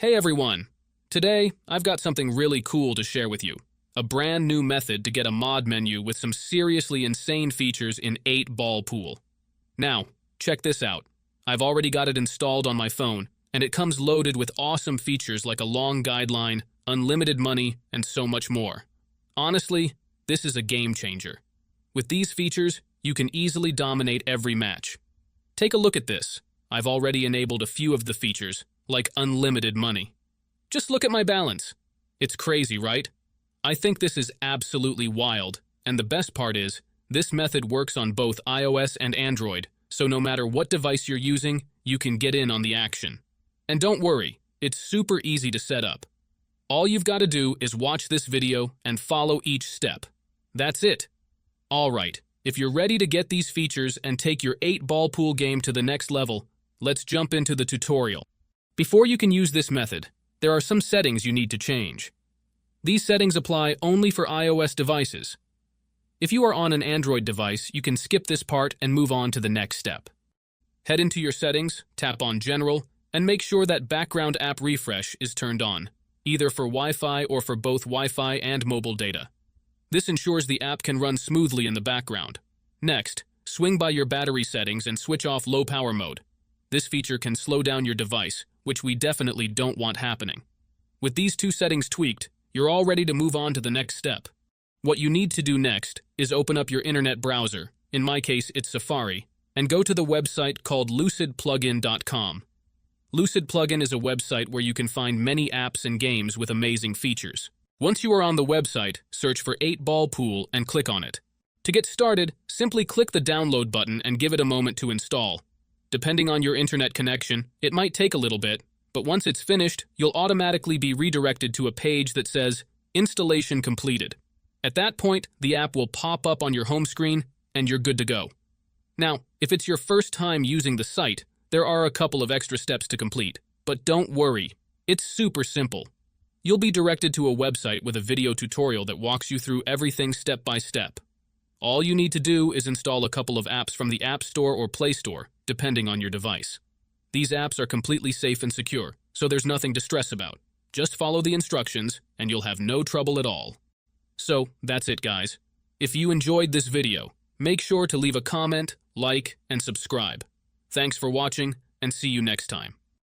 Hey everyone! Today, I've got something really cool to share with you. A brand new method to get a mod menu with some seriously insane features in 8-ball pool. Now, check this out. I've already got it installed on my phone, and it comes loaded with awesome features like a long guideline, unlimited money, and so much more. Honestly, this is a game changer. With these features, you can easily dominate every match. Take a look at this. I've already enabled a few of the features, like unlimited money. Just look at my balance. It's crazy, right? I think this is absolutely wild, and the best part is, this method works on both iOS and Android, so no matter what device you're using, you can get in on the action. And don't worry, it's super easy to set up. All you've got to do is watch this video and follow each step. That's it. Alright, if you're ready to get these features and take your 8-ball pool game to the next level, let's jump into the tutorial. Before you can use this method, there are some settings you need to change. These settings apply only for iOS devices. If you are on an Android device, you can skip this part and move on to the next step. Head into your settings, tap on General, and make sure that background app refresh is turned on, either for Wi-Fi or for both Wi-Fi and mobile data. This ensures the app can run smoothly in the background. Next, swing by your battery settings and switch off low power mode. This feature can slow down your device, which we definitely don't want happening. With these two settings tweaked, you're all ready to move on to the next step. What you need to do next is open up your internet browser, in my case it's Safari, and go to the website called lucidplugin.com. Lucid Plugin is a website where you can find many apps and games with amazing features. Once you are on the website, search for 8-ball pool and click on it. To get started, simply click the download button and give it a moment to install. Depending on your internet connection, it might take a little bit, but once it's finished, you'll automatically be redirected to a page that says, Installation completed. At that point, the app will pop up on your home screen, and you're good to go. Now, if it's your first time using the site, there are a couple of extra steps to complete, but don't worry, it's super simple. You'll be directed to a website with a video tutorial that walks you through everything step by step. All you need to do is install a couple of apps from the App Store or Play Store, depending on your device. These apps are completely safe and secure, so there's nothing to stress about. Just follow the instructions, and you'll have no trouble at all. So, that's it guys. If you enjoyed this video, make sure to leave a comment, like, and subscribe. Thanks for watching, and see you next time.